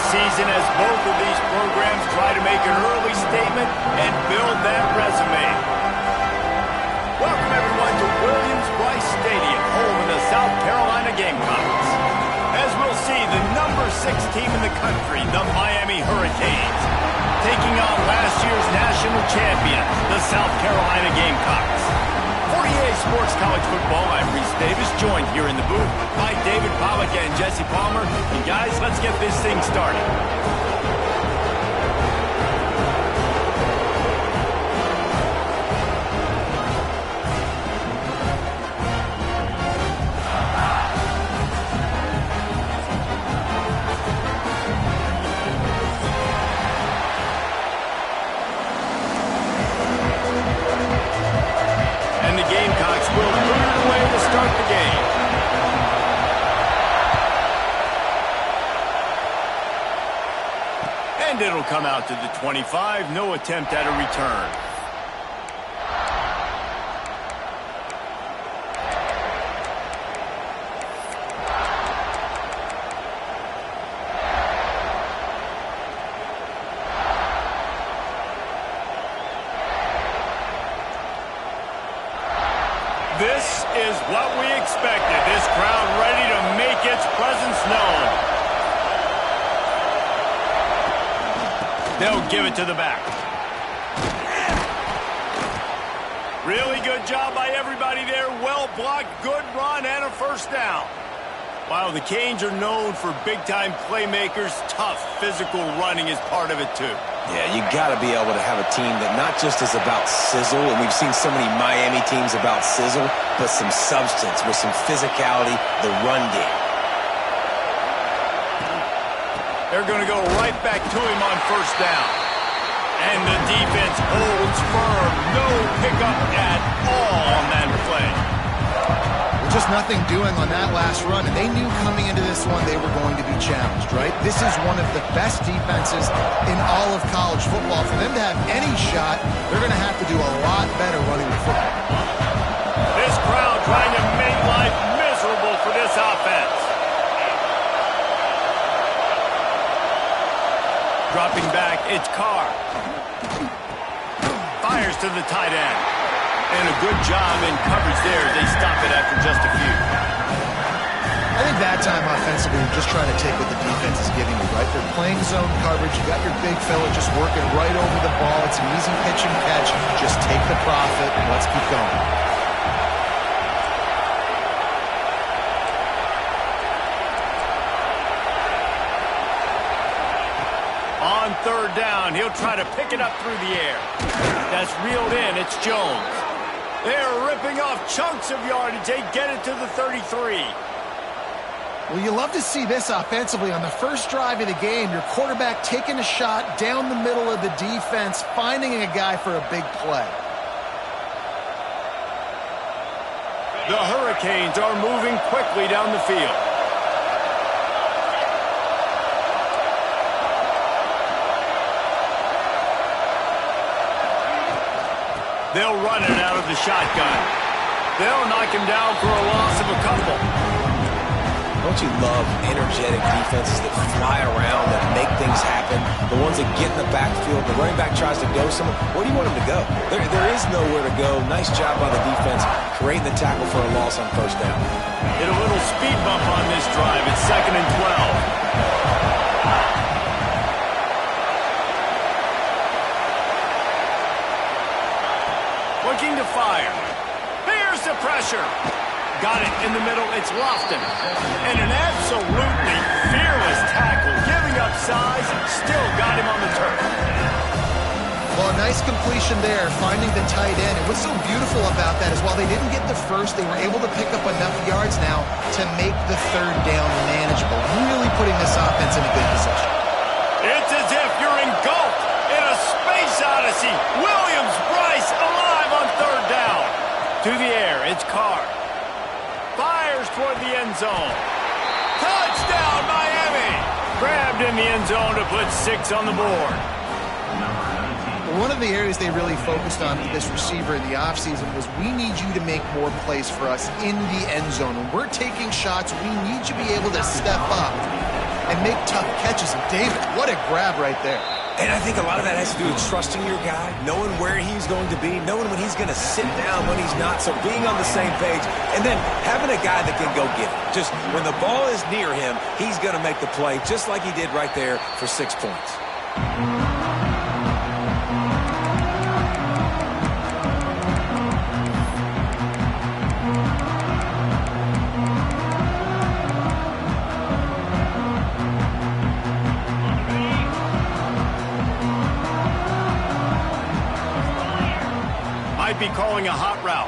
season as both of these programs try to make an early statement and build that resume. Welcome, everyone, to Williams-Brice Stadium, home of the South Carolina Gamecocks. As we'll see, the number 6 team in the country, the Miami Hurricanes, taking on last year's national champion, the South Carolina Gamecocks. For EA Sports College Football, I'm Reese Davis, joined here in the booth by David Pollack and Jesse Palmer. And guys, let's get this thing started. And it'll come out to the 25. No attempt at a return. This is what we expected. This crowd ready to make its presence known. They'll give it to the back. Really good job by everybody there. Well blocked, good run, and a first down. While the Canes are known for big-time playmakers, tough physical running is part of it too. Yeah, you got to be able to have a team that not just is about sizzle, and we've seen so many Miami teams about sizzle, but some substance with some physicality, the run game. They're going to go right back to him on first down. And the defense holds firm. No pickup at all on that play. Just nothing doing on that last run, and they knew coming into this one they were going to be challenged, right? This is one of the best defenses in all of college football. For them to have any shot, they're going to have to do a lot better running the football. This crowd trying to make life miserable for this offense. Dropping back, it's Carr. Fires to the tight end. And a good job in coverage there. They stop it after just a few. I think that time offensively, you're just trying to take what the defense is giving you, right? They're playing zone coverage. You got your big fella just working right over the ball. It's an easy pitch and catch. Just take the profit and let's keep going. On third down, he'll try to pick it up through the air. That's reeled in. It's Jones. They're ripping off chunks of yardage. They get it to the 33. Well, you love to see this offensively. On the first drive of the game, your quarterback taking a shot down the middle of the defense, finding a guy for a big play. The Hurricanes are moving quickly down the field. They'll run it out of the shotgun. They'll knock him down for a loss of a couple. Don't you love energetic defenses that fly around, that make things happen? The ones that get in the backfield, the running back tries to go somewhere. Where do you want him to go? There is nowhere to go. Nice job by the defense, creating the tackle for a loss on first down. Get a little speed bump on this drive. It's 2nd and 12. Looking to fire. Here's the pressure. Got it in the middle. It's Lofton. And an absolutely fearless tackle. Giving up size. Still got him on the turf. Well, a nice completion there, finding the tight end. And what's so beautiful about that is while they didn't get the first, they were able to pick up enough yards now to make the third down manageable. Really putting this offense in a good position. It's as if you're engulfed in a space odyssey. Williams-Brice alive on third down. To the air, it's Carr. Fires toward the end zone. Touchdown, Miami! Grabbed in the end zone to put 6 on the board. One of the areas they really focused on with this receiver in the offseason was we need you to make more plays for us in the end zone. When we're taking shots, we need you to be able to step up and make tough catches. And David, what a grab right there. And I think a lot of that has to do with trusting your guy, knowing where he's going to be, knowing when he's going to sit down, when he's not, so being on the same page, and then having a guy that can go get it. Just when the ball is near him, he's going to make the play, just like he did right there for 6 points. Might be calling a hot route.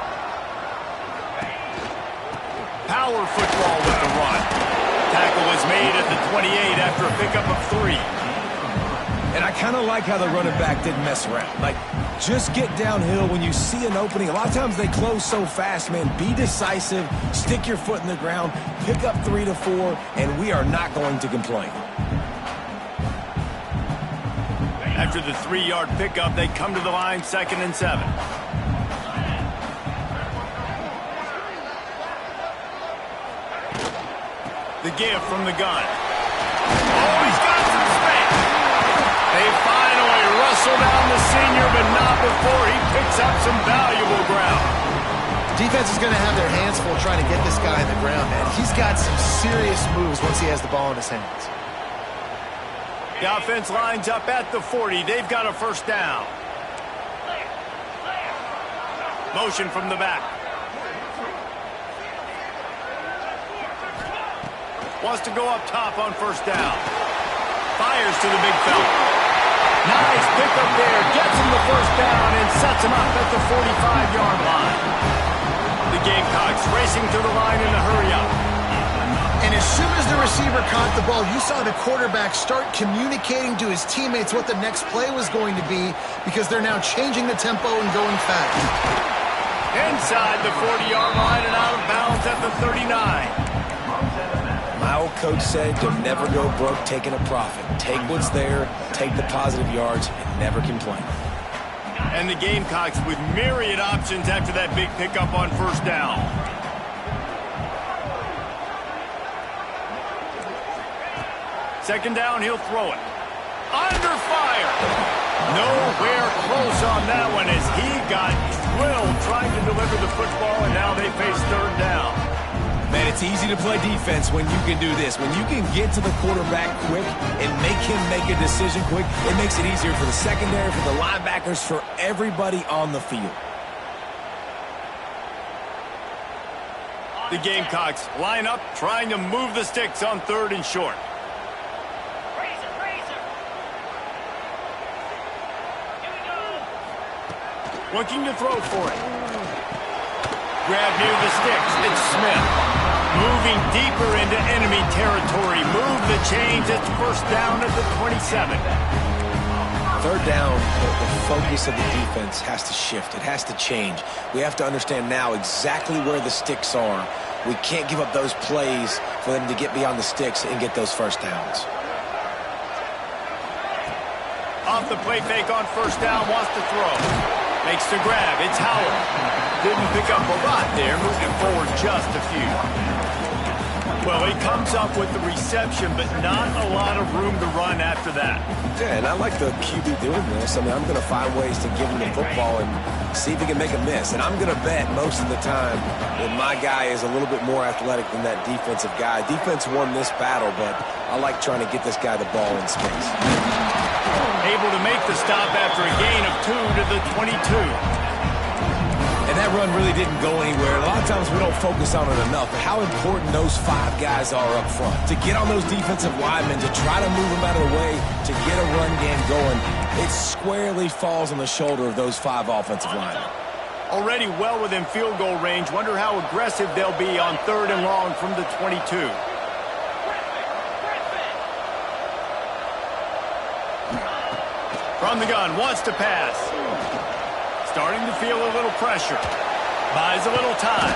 Power football with the run. Tackle is made at the 28 after a pickup of 3. And I kind of like how the running back didn't mess around. Like, just get downhill when you see an opening. A lot of times they close so fast, man. Be decisive, stick your foot in the ground, pick up 3 to 4, and we are not going to complain. After the 3-yard pickup, they come to the line 2nd and 7. The give from the gun. Oh, he's got some space. They finally wrestle down the senior, but not before he picks up some valuable ground. Defense is going to have their hands full trying to get this guy in the ground, man. He's got some serious moves once he has the ball in his hands. The offense lines up at the 40. They've got a first down. Motion from the back. Wants to go up top on first down. Fires to the big fella. Nice pickup there. Gets him the first down and sets him up at the 45-yard line. The Gamecocks racing to the line in a hurry-up. And as soon as the receiver caught the ball, you saw the quarterback start communicating to his teammates what the next play was going to be because they're now changing the tempo and going fast. Inside the 40-yard line and out of bounds at the 39. My old coach said, you'll never go broke taking a profit. Take what's there, take the positive yards, and never complain. And the Gamecocks with myriad options after that big pickup on first down. Second down, he'll throw it. Under fire. Nowhere close on that one as he got drilled trying to deliver the football, and now they face third down. Man, it's easy to play defense when you can do this. When you can get to the quarterback quick and make him make a decision quick, it makes it easier for the secondary, for the linebackers, for everybody on the field. The Gamecocks line up, trying to move the sticks on 3rd and short. Looking to throw for it. Grab near the sticks. It's Smith. Moving deeper into enemy territory. Move the chains. It's first down at the 27. Third down, the focus of the defense has to shift. It has to change. We have to understand now exactly where the sticks are. We can't give up those plays for them to get beyond the sticks and get those first downs. Off the play fake on first down. Wants to throw. Makes the grab. It's Howard. Didn't pick up a lot there. Moving forward just a few. Well, he comes up with the reception, but not a lot of room to run after that. Yeah, and I like the QB doing this. I mean, I'm going to find ways to give him the football and see if he can make a miss. And I'm going to bet most of the time that my guy is a little bit more athletic than that defensive guy. Defense won this battle, but I like trying to get this guy the ball in space. Able to make the stop after a gain of 2 to the 22. And that run really didn't go anywhere. A lot of times we don't focus on it enough, but how important those 5 guys are up front. To get on those defensive linemen, to try to move them out of the way, to get a run game going, it squarely falls on the shoulder of those 5 offensive linemen. Already well within field goal range. Wonder how aggressive they'll be on 3rd and long from the 22. From the gun, wants to pass. Starting to feel a little pressure. Buys a little time.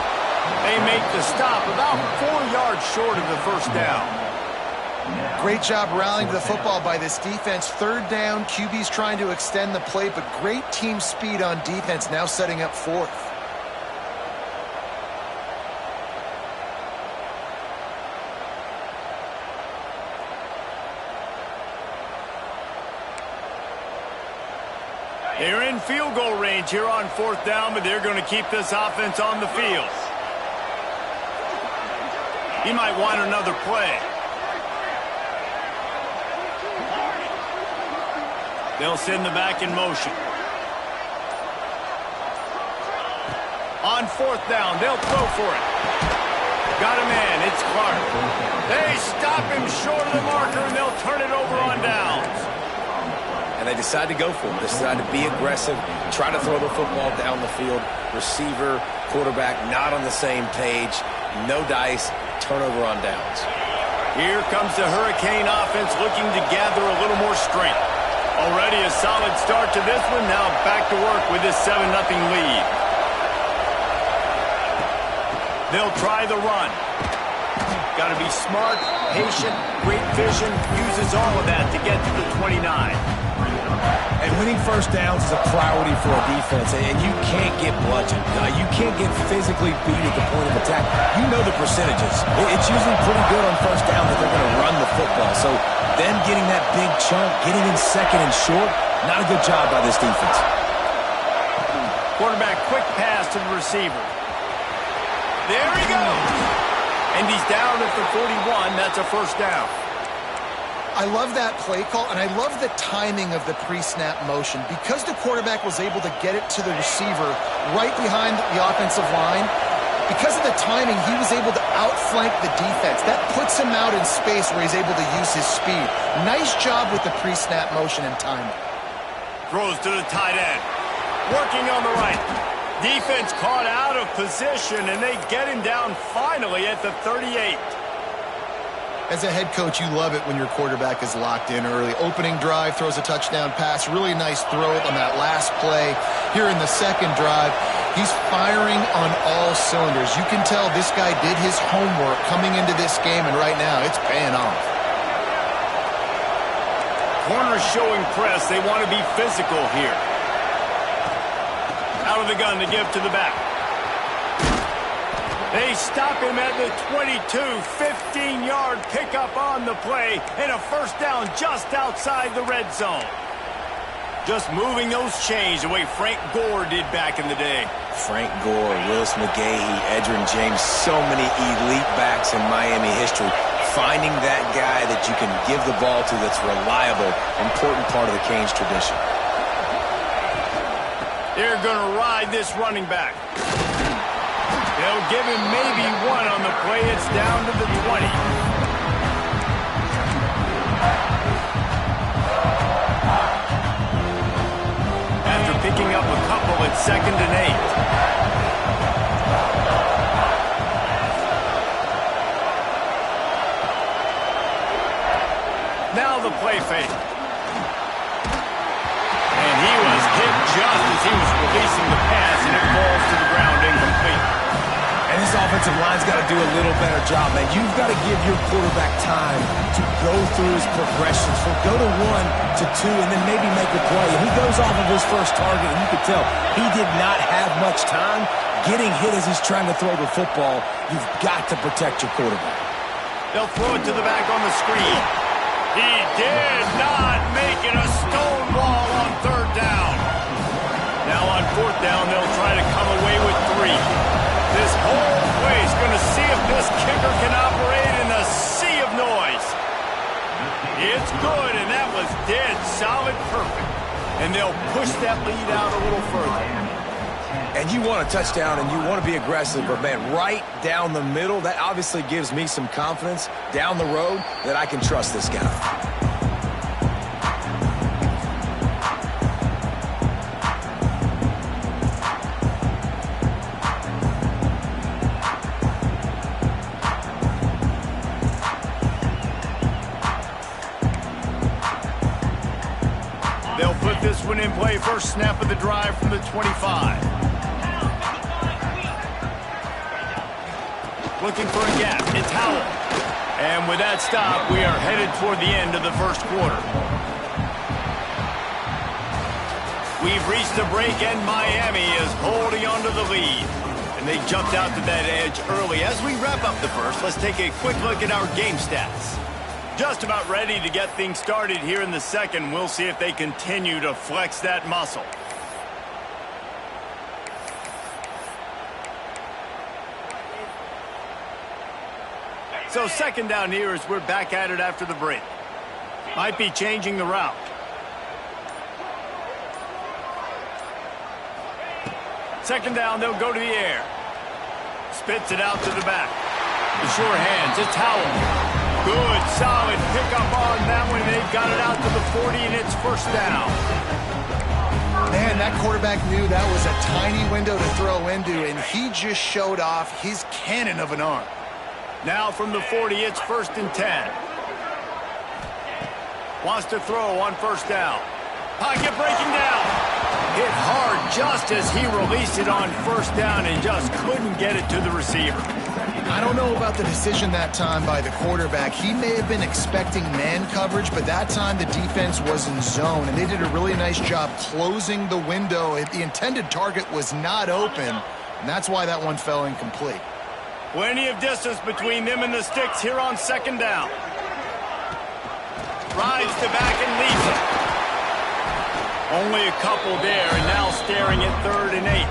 They make the stop about 4 yards short of the first down. Great job rallying to the football by this defense. 3rd down, QB's trying to extend the play, but great team speed on defense, now setting up 4th. They're in field goal range here on 4th down, but they're going to keep this offense on the field. He might want another play. They'll send the back in motion. On 4th down, they'll throw for it. Got a man, it's Clark. They stop him short of the marker, and they'll turn it over on downs. And they decide to go for it. They decide to be aggressive, try to throw the football down the field. Receiver, quarterback, not on the same page. No dice, turnover on downs. Here comes the Hurricane offense looking to gather a little more strength. Already a solid start to this one. Now back to work with this 7-0 lead. They'll try the run. Got to be smart, patient, great vision. Uses all of that to get to the 29. And winning first downs is a priority for a defense, and you can't get bludgeoned. You can't get physically beat at the point of attack. You know the percentages. It's usually pretty good on first down that they're going to run the football. So them getting that big chunk, getting in second and short, not a good job by this defense. Quarterback quick pass to the receiver. There he goes. And he's down at the 41. That's a first down. I love that play call, and I love the timing of the pre-snap motion. Because the quarterback was able to get it to the receiver right behind the offensive line, because of the timing, he was able to outflank the defense. That puts him out in space where he's able to use his speed. Nice job with the pre-snap motion and timing. Throws to the tight end. Working on the right. Defense caught out of position, and they get him down finally at the 38. As a head coach, you love it when your quarterback is locked in early. Opening drive, throws a touchdown pass. Really nice throw on that last play. Here in the second drive, he's firing on all cylinders. You can tell this guy did his homework coming into this game, and right now it's paying off. Corners showing press. They want to be physical here. Out of the gun to give to the back. They stop him at the 22, 15-yard pickup on the play, and a first down just outside the red zone. Just moving those chains the way Frank Gore did back in the day. Frank Gore, Willis McGahee, Edgerrin James, so many elite backs in Miami history. Finding that guy that you can give the ball to that's reliable, important part of the Canes tradition. They're going to ride this running back. They'll give him maybe one on the play. It's down to the 20. After picking up a couple, it's 2nd and 8. Now the play fake. And he was hit just as he was releasing the pass, and it falls to the ground incomplete. And this offensive line's got to do a little better job, man. You've got to give your quarterback time to go through his progressions. From go to 1 to 2 and then maybe make a play. And he goes off of his first target, and you can tell he did not have much time getting hit as he's trying to throw the football. You've got to protect your quarterback. They'll throw it to the back on the screen. He did not make it a stone wall on 3rd down. Now on 4th down, they'll try to come away with 3. This whole place going to see if this kicker can operate in a sea of noise. It's good, and that was dead solid perfect. And they'll push that lead out a little further. And you want a touchdown, and you want to be aggressive, but, man, right down the middle, that obviously gives me some confidence down the road that I can trust this guy. They'll put this one in play. First snap of the drive from the 25. Looking for a gap. It's Howell. And with that stop, we are headed toward the end of the first quarter. We've reached the break, and Miami is holding on to the lead. And they jumped out to that edge early. As we wrap up the first, let's take a quick look at our game stats. Just about ready to get things started here in the second. We'll see if they continue to flex that muscle. So second down here as we're back at it after the break. Might be changing the route. Second down, they'll go to the air. Spits it out to the back. The sure hands, it's Howell. Good, solid pickup on that one. They've got it out to the 40, and it's first down. Man, that quarterback knew that was a tiny window to throw into, and he just showed off his cannon of an arm. Now from the 40, it's first and 10. Wants to throw on first down. Pocket breaking down. Hit hard just as he released it on first down and just couldn't get it to the receiver. I don't know about the decision that time by the quarterback. He may have been expecting man coverage, but that time the defense was in zone, and they did a really nice job closing the window. The intended target was not open, and that's why that one fell incomplete. Plenty of distance between them and the sticks here on second down. Rides to back and leaves it. Only a couple there, and now staring at 3rd and 8.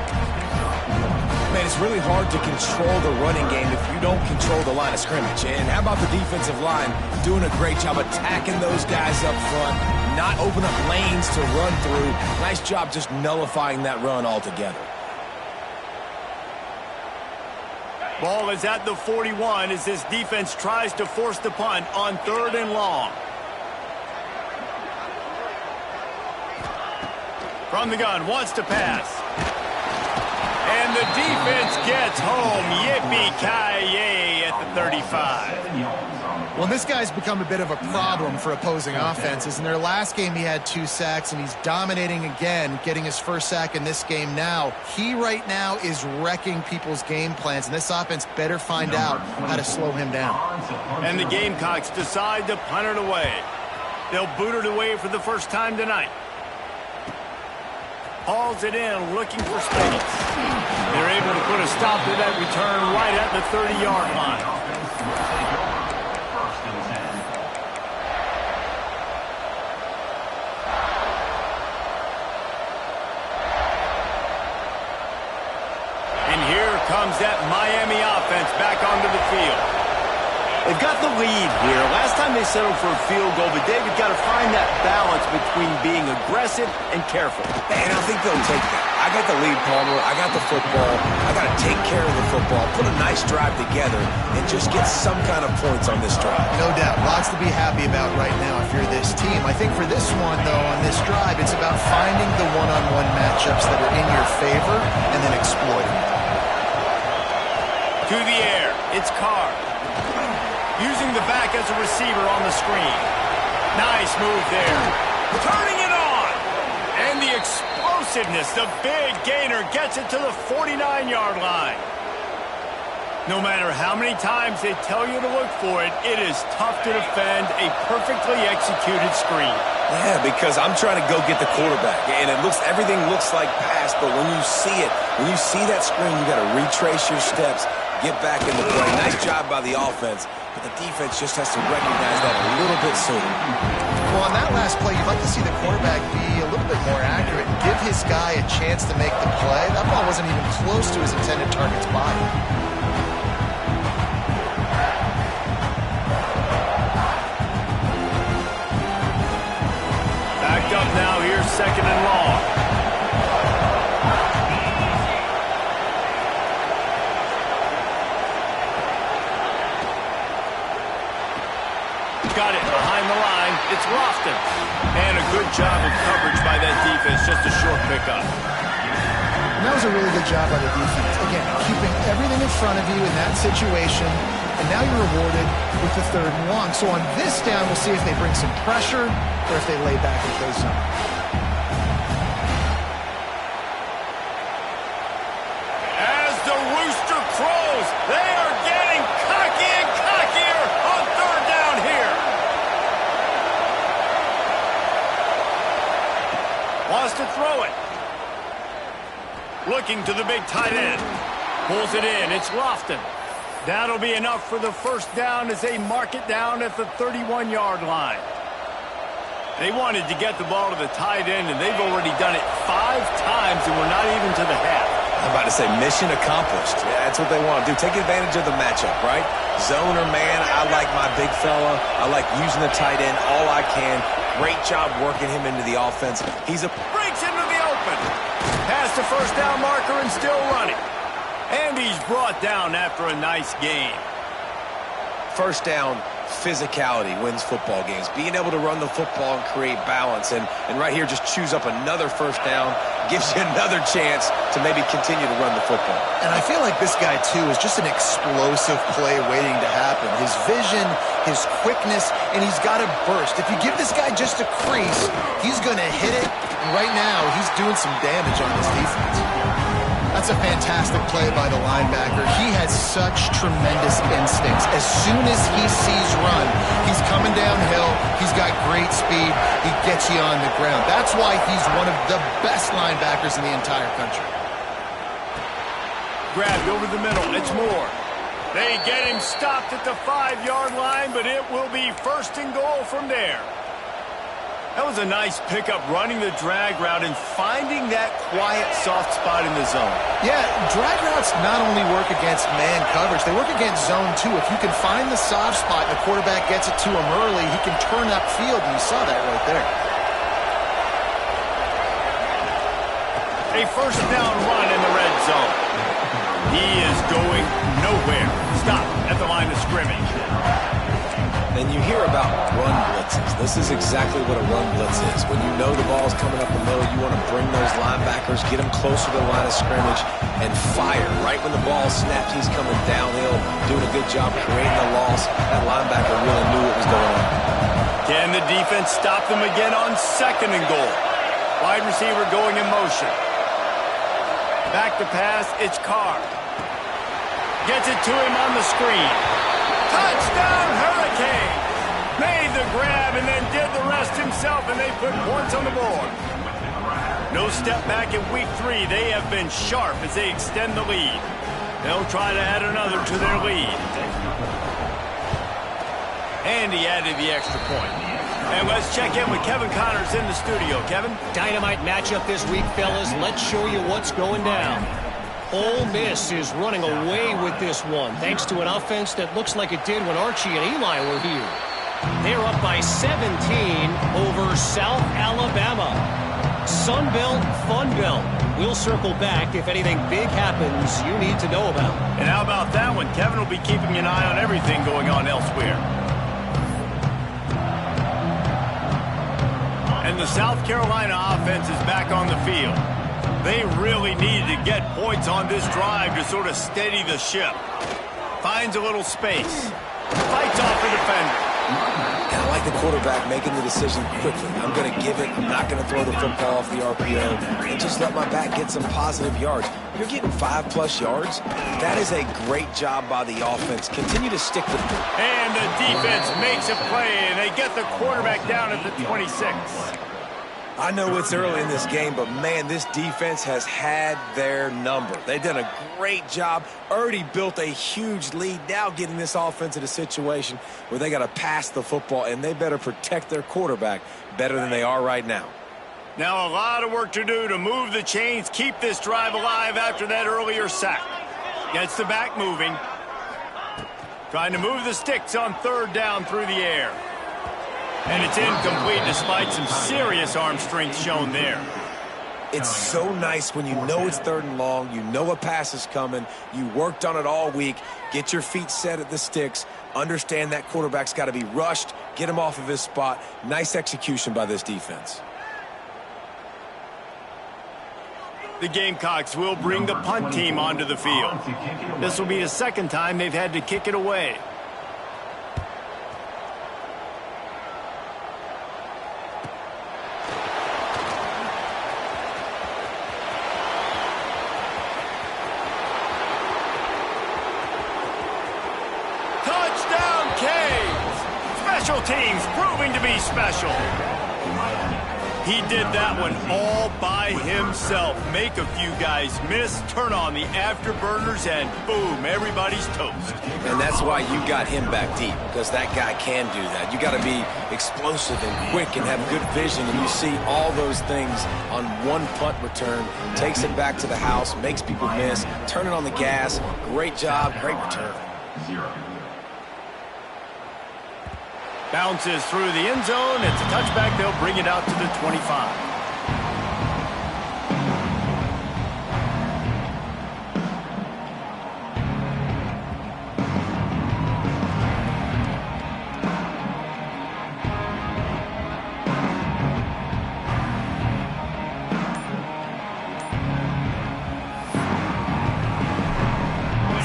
Man, it's really hard to control the running game if you don't control the line of scrimmage. And how about the defensive line doing a great job attacking those guys up front, not open up lanes to run through. Nice job just nullifying that run altogether. Ball is at the 41 as this defense tries to force the punt on 3rd and long. From the gun, wants to pass. And the defense gets home. Yippee-ki-yay at the 35. Well, this guy's become a bit of a problem for opposing offenses. In their last game, he had 2 sacks, and he's dominating again, getting his first sack in this game now. He right now is wrecking people's game plans, and this offense better find out how to slow him down. And the Gamecocks decide to punt it away. They'll boot it away for the first time tonight. Hauls it in, looking for space. They're able to put a stop to that return right at the 30-yard line. And here comes that Miami offense back onto the field. They've got the lead here. Last time they settled for a field goal, but David got to find that balance between being aggressive and careful. And I think they'll take that. I got the lead, Palmer. I got the football. I got to take care of the football, put a nice drive together, and just get some kind of points on this drive. No doubt. Lots to be happy about right now if you're this team. I think for this one, though, on this drive, it's about finding the one-on-one matchups that are in your favor and then exploiting them. To the air. It's Carr. Using the back as a receiver on the screen. Nice move there. Turning it on. And the explosiveness, the big gainer gets it to the 49-yard line. No matter how many times they tell you to look for it, it is tough to defend a perfectly executed screen. Yeah, because I'm trying to go get the quarterback, and everything looks like pass, but when you see it, when you see that screen, you got to retrace your steps, get back in the play. Nice job by the offense. But the defense just has to recognize that a little bit sooner. Well, on that last play, you'd like to see the quarterback be a little bit more accurate and give his guy a chance to make the play. That ball wasn't even close to his intended target's body. Backed up now, here's 2nd and long. Got it behind the line. It's Lofton. And a good job of coverage by that defense. Just a short pickup. And that was a really good job by the defense. Again, keeping everything in front of you in that situation. And now you're rewarded with the 3rd and long. So on this down, we'll see if they bring some pressure or if they lay back and play zone. As the rooster crows, they are getting cocky and cockier on 3rd down here. Wants to throw it. Looking to the big tight end. Pulls it in. It's Lofton. That'll be enough for the first down as they mark it down at the 31-yard line. They wanted to get the ball to the tight end, and they've already done it 5 times, and we're not even to the half. I'm about to say mission accomplished. Yeah, that's what they want to do. Take advantage of the matchup, right? Zone or man, I like my big fella. I like using the tight end all I can. Great job working him into the offense. Breaks into the open. Past the first down marker and still running. And he's brought down after a nice gain. First down, physicality wins football games. Being able to run the football and create balance. And right here, just choose up another first down. Gives you another chance to maybe continue to run the football. And I feel like this guy, too, is just an explosive play waiting to happen. His vision, his quickness, and he's got a burst. If you give this guy just a crease, he's going to hit it. And right now, he's doing some damage on this defense. That's a fantastic play by the linebacker. He has such tremendous instincts. As soon as he sees run, he's coming downhill. He's got great speed. He gets you on the ground. That's why he's one of the best linebackers in the entire country. Grabbed over the middle. It's Moore. They get him stopped at the 5-yard line, but it will be first and goal from there. That was a nice pickup, running the drag route and finding that quiet, soft spot in the zone. Yeah, drag routes not only work against man coverage, they work against zone too. If you can find the soft spot and the quarterback gets it to him early, he can turn that field, and you saw that right there. A first down run in the red zone. He is going nowhere. Stop at the line of scrimmage. And you hear about run blitzes. This is exactly what a run blitz is. When you know the ball's coming up the middle, you want to bring those linebackers, get them closer to the line of scrimmage, and fire. Right when the ball snapped, he's coming downhill, doing a good job creating the loss. That linebacker really knew what was going on. Can the defense stop them again on second and goal? Wide receiver going in motion. Back to pass, it's Carr. Gets it to him on the screen. Touchdown, Hurricane! Made the grab and then did the rest himself, and they put points on the board. No step back in week 3. They have been sharp as they extend the lead. They'll try to add another to their lead. And he added the extra point. And let's check in with Kevin Connors in the studio. Kevin? Dynamite matchup this week, fellas. Let's show you what's going down. Ole Miss is running away with this one, thanks to an offense that looks like it did when Archie and Eli were here. They're up by 17 over South Alabama. Sunbelt, Funbelt. We'll circle back if anything big happens you need to know about. And how about that one? Kevin will be keeping an eye on everything going on elsewhere. And the South Carolina offense is back on the field. They really needed to get points on this drive to sort of steady the ship. Finds a little space. Fights off the defender. And I like the quarterback making the decision quickly. I'm going to give it. I'm not going to throw the football off the RPO and just let my back get some positive yards. You're getting 5+ yards. That is a great job by the offense. Continue to stick with it. And the defense makes a play, and they get the quarterback down at the 26. I know it's early in this game, but, man, this defense has had their number. They've done a great job, already built a huge lead, now getting this offense in a situation where they got to pass the football, and they better protect their quarterback better than they are right now. Now a lot of work to do to move the chains, keep this drive alive after that earlier sack. Gets the back moving. Trying to move the sticks on third down through the air. And it's incomplete despite some serious arm strength shown there. It's so nice when you know it's third and long, you know a pass is coming, you worked on it all week, get your feet set at the sticks, understand that quarterback's got to be rushed, get him off of his spot. Nice execution by this defense. The Gamecocks will bring the punt team onto the field. This will be the second time they've had to kick it away. Special teams proving to be special. He did that one all by himself. Make a few guys miss, turn on the afterburners, and boom, everybody's toast. And that's why you got him back deep, because that guy can do that. You got to be explosive and quick and have good vision, and you see all those things on one punt return. Takes it back to the house, makes people miss, turning on the gas. Great job, great return. Bounces through the end zone. It's a touchback. They'll bring it out to the 25.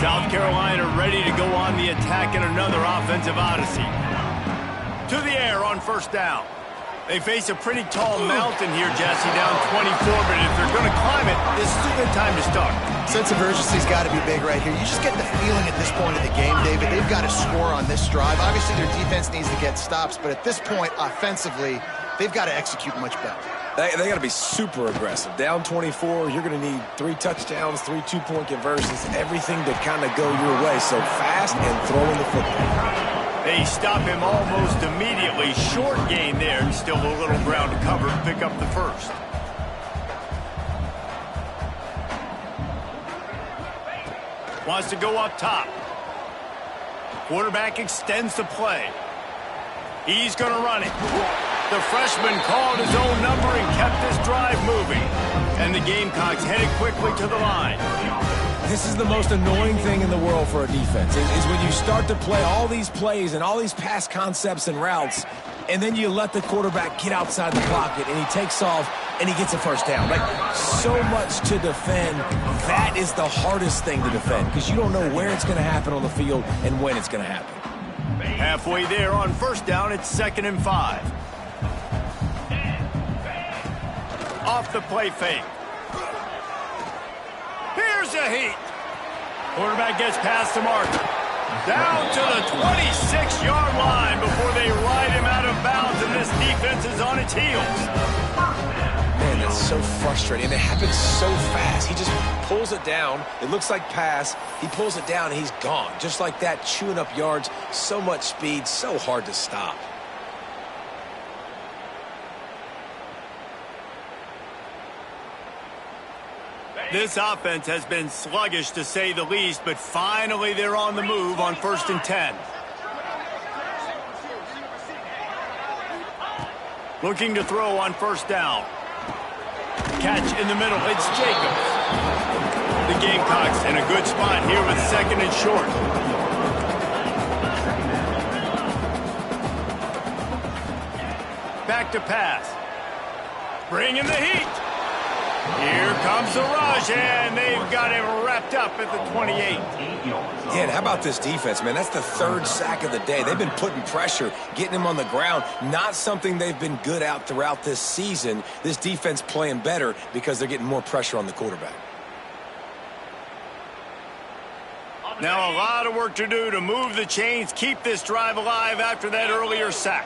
South Carolina ready to go on the attack in another offensive odyssey. To the air on first down. They face a pretty tall mountain here, Jesse, down 24, but if they're going to climb it, this is a good time to start. Sense of urgency's got to be big right here. You just get the feeling at this point of the game, David, they've got to score on this drive. Obviously, their defense needs to get stops, but at this point, offensively, they've got to execute much better. They got to be super aggressive. Down 24, you're going to need 3 touchdowns, 3 two-point conversions, everything to kind of go your way. So fast and throwing the football. They stop him almost immediately. Short gain there, and still a little ground to cover to pick up the first. Wants to go up top. Quarterback extends the play. He's going to run it. The freshman called his own number and kept this drive moving. And the Gamecocks headed quickly to the line. This is the most annoying thing in the world for a defense, is when you start to play all these plays and all these pass concepts and routes, and then you let the quarterback get outside the pocket, and he takes off, and he gets a first down. Like, so much to defend. That is the hardest thing to defend, because you don't know where it's going to happen on the field and when it's going to happen. Halfway there on first down, it's 2nd and 5. Off the play fake. Here's a heat. Quarterback gets past the marker. Down to the 26-yard line before they ride him out of bounds, and this defense is on its heels. Man, that's so frustrating. It happens so fast. He just pulls it down. It looks like pass. He pulls it down, and he's gone. Just like that, chewing up yards. So much speed, so hard to stop. This offense has been sluggish, to say the least, but finally they're on the move on 1st and 10. Looking to throw on first down. Catch in the middle. It's Jacobs. The Gamecocks in a good spot here with 2nd and short. Back to pass. Bringing the heat. Here comes the rush, and they've got him wrapped up at the 28. Yeah, and how about this defense, man? That's the 3rd sack of the day. They've been putting pressure, getting him on the ground. Not something they've been good at throughout this season. This defense playing better because they're getting more pressure on the quarterback. Now a lot of work to do to move the chains, keep this drive alive after that earlier sack.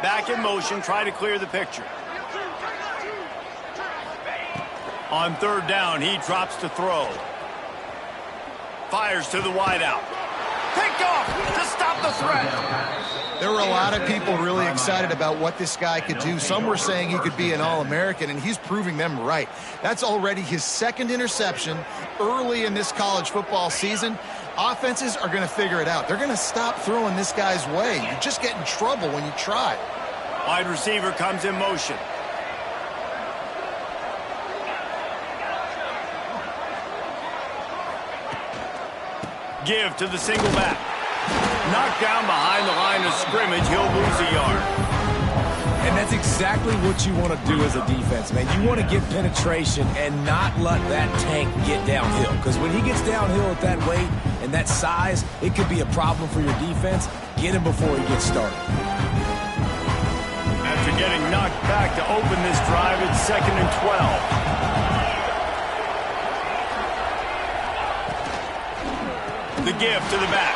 Back in motion, try to clear the picture. On 3rd down, he drops to throw. Fires to the wideout. Picked off to stop the threat. There were a lot of people really excited about what this guy could do. Some were saying he could be an All-American, and he's proving them right. That's already his 2nd interception early in this college football season. Offenses are going to figure it out. They're going to stop throwing this guy's way. You just get in trouble when you try. Wide receiver comes in motion. Give to the single back. Knocked down behind the line of scrimmage. He'll lose a yard. And that's exactly what you want to do as a defense, man. You want to get penetration and not let that tank get downhill. Because when he gets downhill at that weight and that size, it could be a problem for your defense. Get him before he gets started. After getting knocked back to open this drive, it's 2nd and 12. The give to the back.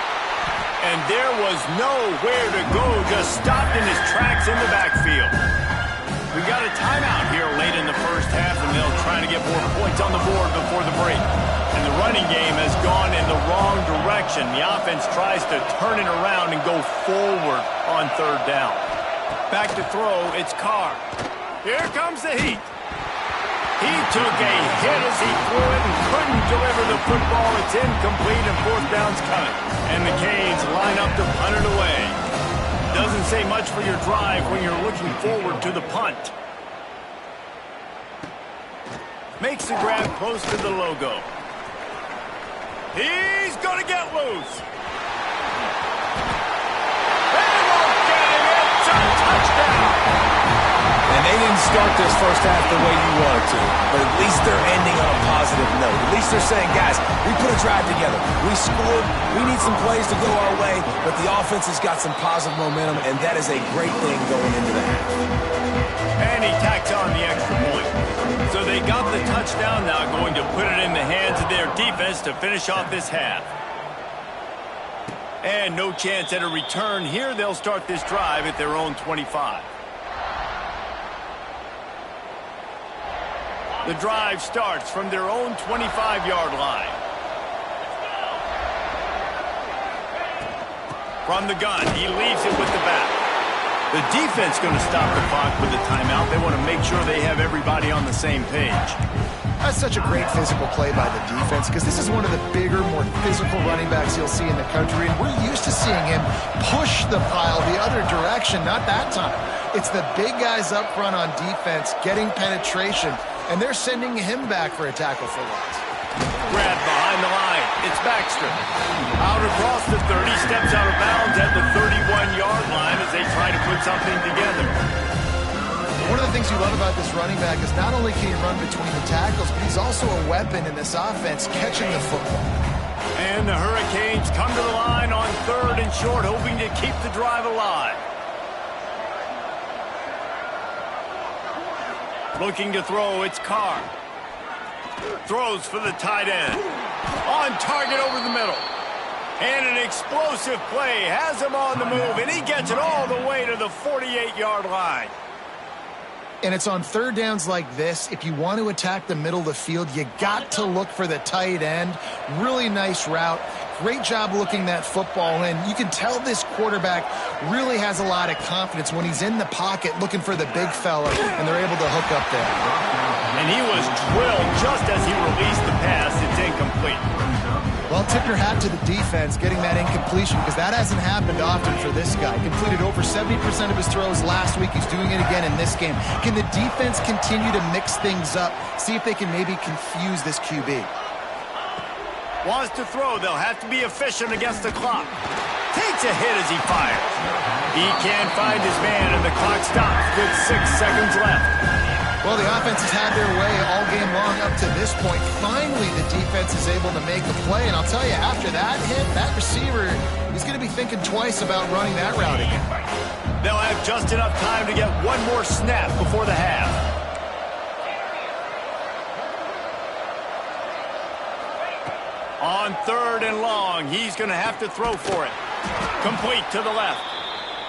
And there was nowhere to go, just stopped in his tracks in the backfield. We got a timeout here late in the first half, and they'll try to get more points on the board before the break. And the running game has gone in the wrong direction. The offense tries to turn it around and go forward on third down. Back to throw, it's Carr. Here comes the heat. He took a hit as he threw it and couldn't deliver the football. It's incomplete and fourth down's coming. And the Canes line up to punt it away. Doesn't say much for your drive when you're looking forward to the punt. Makes the grab close to the logo. He's going to get loose. They won't get it. It's a touchdown. And they didn't start this first half the way you wanted to, but at least they're ending on a positive note. At least they're saying, guys, we put a drive together. We scored. We need some plays to go our way, but the offense has got some positive momentum, and that is a great thing going into the half. And he tacks on the extra point. So they got the touchdown, now going to put it in the hands of their defense to finish off this half. And no chance at a return here. They'll start this drive at their own 25. The drive starts from their own 25-yard line. From the gun, he leaves it with the back. The defense going to stop the clock with the timeout. They want to make sure they have everybody on the same page. That's such a great physical play by the defense because this is one of the bigger, more physical running backs you'll see in the country, and we're used to seeing him push the pile the other direction, not that time. It's the big guys up front on defense getting penetration, and they're sending him back for a tackle for loss. Grab behind the line. It's Baxter. Out across the 30, steps out of bounds at the 31-yard line as they try to put something together. One of the things you love about this running back is not only can he run between the tackles, but he's also a weapon in this offense catching the football. And the Hurricanes come to the line on third and short, hoping to keep the drive alive. Looking to throw, it's Carr. Throws for the tight end. On target over the middle. And an explosive play has him on the move, and he gets it all the way to the 48-yard line. And it's on third downs like this. If you want to attack the middle of the field, you got to look for the tight end. Really nice route. Great job looking that football in. You can tell this quarterback really has a lot of confidence when he's in the pocket looking for the big fella, and they're able to hook up there. And he was drilled just as he released the pass. It's incomplete. Well, tip your hat to the defense getting that incompletion because that hasn't happened often for this guy. Completed over 70% of his throws last week. He's doing it again in this game. Can the defense continue to mix things up? See if they can maybe confuse this QB. Wants to throw. They'll have to be efficient against the clock. Takes a hit as he fires. He can't find his man, and the clock stops with 6 seconds left. Well, the offense has had their way all game long up to this point. Finally, the defense is able to make a play. And I'll tell you, after that hit, that receiver is going to be thinking twice about running that route again. They'll have just enough time to get one more snap before the half. On third and long, he's going to have to throw for it. Complete to the left.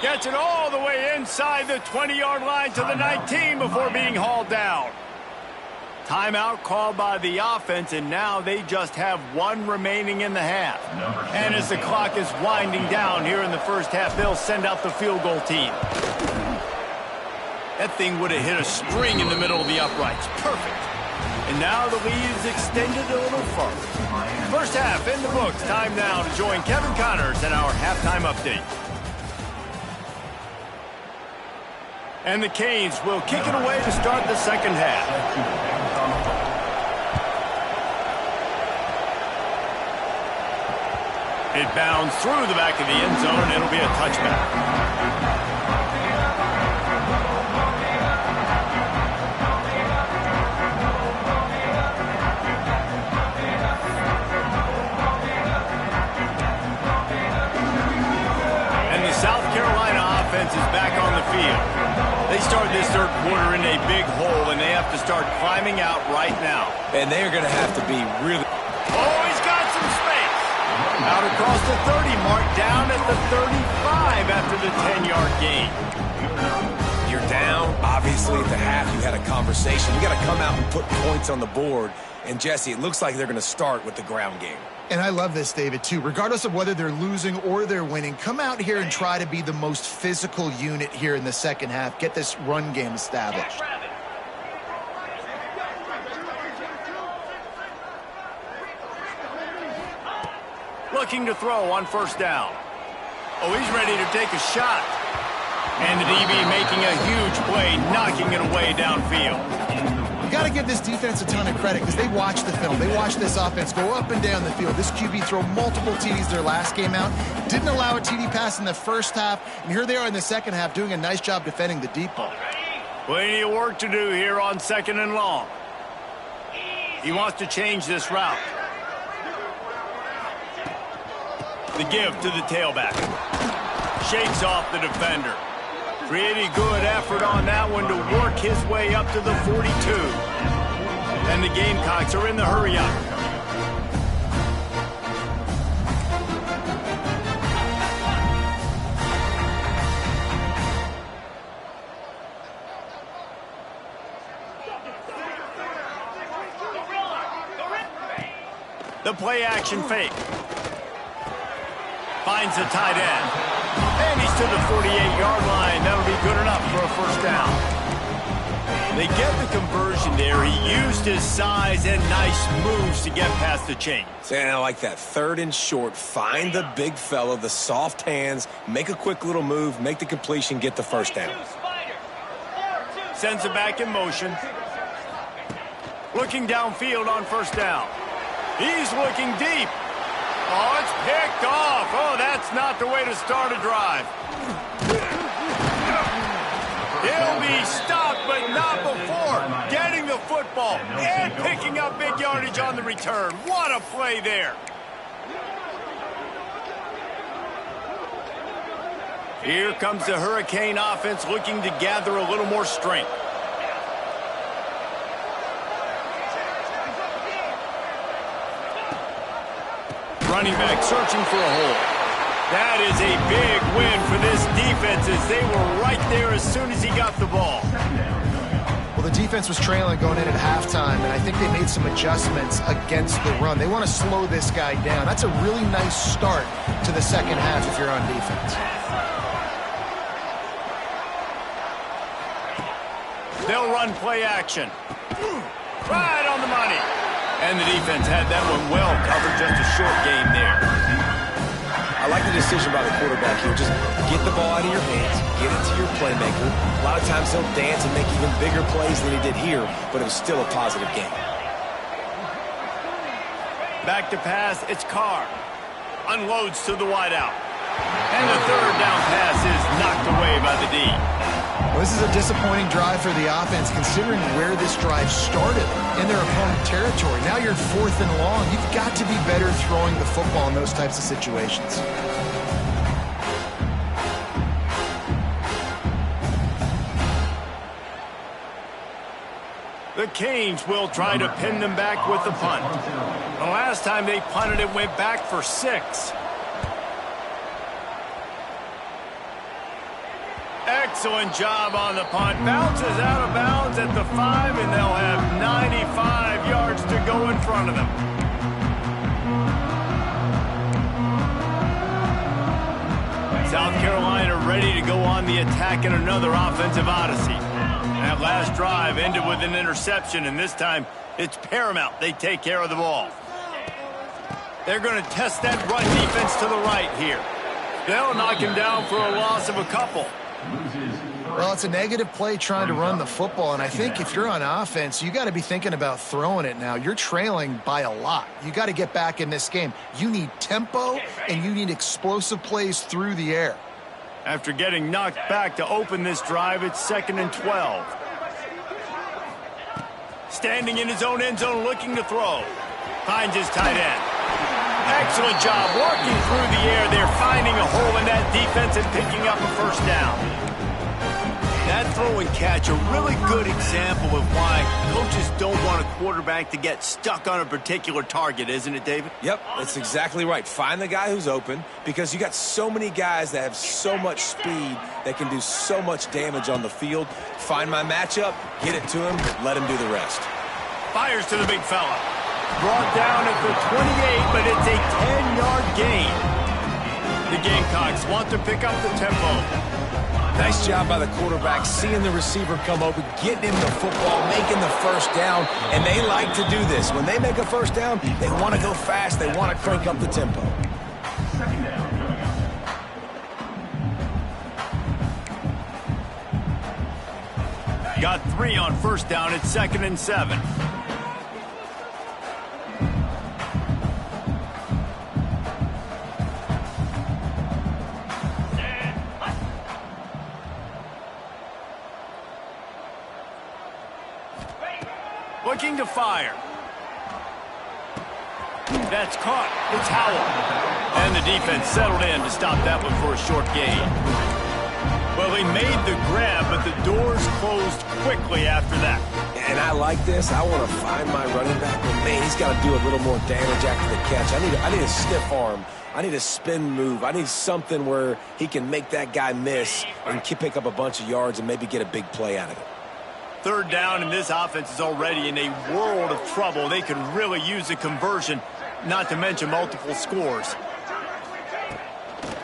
Gets it all the way inside the 20-yard line to the 19 before being hauled down. Timeout called by the offense, and now they just have one remaining in the half. And as the clock is winding down here in the first half, they'll send out the field goal team. That thing would have hit a string in the middle of the uprights. Perfect. And now the lead is extended a little further. First half in the books. Time now to join Kevin Connors in our halftime update. And the Canes will kick it away to start the second half. It bounds through the back of the end zone, and it'll be a touchback. And the South Carolina offense is back on the field. They start this third quarter in a big hole, and they have to start climbing out right now. And they are going to have to be really... Oh, he's got some space. Out across the 30 mark, down at the 35 after the 10-yard gain. You're down. Obviously, at the half, you had a conversation. You got to come out and put points on the board. And, Jesse, it looks like they're going to start with the ground game. And I love this, David, too. Regardless of whether they're losing or they're winning, come out here and try to be the most physical unit here in the second half. Get this run game established. Looking to throw on first down. Oh, he's ready to take a shot. And the DB making a huge play, knocking it away downfield. You got to give this defense a ton of credit because they watched the film. They watched this offense go up and down the field. This QB throw multiple TDs their last game out. Didn't allow a TD pass in the first half. And here they are in the second half doing a nice job defending the deep ball. Plenty of work to do here on 2nd and long. He wants to change this route. The give to the tailback. Shakes off the defender. Pretty good effort on that one to work his way up to the 42. And the Gamecocks are in the hurry up. The play action fake. Finds the tight end. And he's to the 48-yard line. That'll be good enough for a first down. They get the conversion there. He used his size and nice moves to get past the chains. And I like that. 3rd and short. Find the big fella, the soft hands, make a quick little move, make the completion, get the first down. Sends it back in motion. Looking downfield on first down. He's looking deep. Oh, it's picked off. Oh, that's not the way to start a drive. He'll be stopped, but not before getting the football and picking up big yardage on the return. What a play there. Here comes the Hurricane offense looking to gather a little more strength. Running back searching for a hole. That is a big win for this defense as they were right there as soon as he got the ball. Well, the defense was trailing going in at halftime, and I think they made some adjustments against the run. They want to slow this guy down. That's a really nice start to the second half if you're on defense. They'll run play action. Right on the money. And the defense had that one well covered, just a short game there. I like the decision by the quarterback here. Just get the ball out of your hands, get it to your playmaker. A lot of times he'll dance and make even bigger plays than he did here, but it was still a positive game. Back to pass, it's Carr. Unloads to the wideout. And the 3rd down pass is knocked away by the D. Well, this is a disappointing drive for the offense considering where this drive started in their opponent territory. Now you're 4th and long. You've got to be better throwing the football in those types of situations. The Canes will try to pin them back with the punt. The last time they punted, it went back for 6. Excellent job on the punt. Bounces out of bounds at the 5, and they'll have 95 yards to go in front of them. South Carolina ready to go on the attack in another offensive odyssey. That last drive ended with an interception, and this time it's paramount they take care of the ball. They're going to test that run defense to the right here. They'll knock him down for a loss of a couple. Well, it's a negative play trying to run the football, and I think if you're on offense, you got to be thinking about throwing it now. You're trailing by a lot. You got to get back in this game. You need tempo, and you need explosive plays through the air. After getting knocked back to open this drive, it's 2nd and 12. Standing in his own end zone looking to throw. Finds his tight end. Excellent job working through the air. They're finding a hole in that defense and picking up a first down. That throw and catch, a really good example of why coaches don't want a quarterback to get stuck on a particular target, isn't it, David? Yep, that's exactly right. Find the guy who's open, because you got so many guys that have so much speed that can do so much damage on the field. Find my matchup, get it to him, let him do the rest. Fires to the big fella. Brought down at the 28, but it's a 10-yard gain. The Gamecocks want to pick up the tempo. Nice job by the quarterback, seeing the receiver come open, getting him the football, making the first down, and they like to do this. When they make a first down, they want to go fast, they want to crank up the tempo. Got 3 on first down at 2nd and 7. Looking to fire. That's caught. It's Howell. And the defense settled in to stop that one for a short gain. Well, he made the grab, but the doors closed quickly after that. And I like this. I want to find my running back, but man, he's got to do a little more damage after the catch. I need a stiff arm. I need a spin move. I need something where he can make that guy miss and pick up a bunch of yards and maybe get a big play out of it. 3rd down, and this offense is already in a world of trouble. They could really use a conversion, not to mention multiple scores.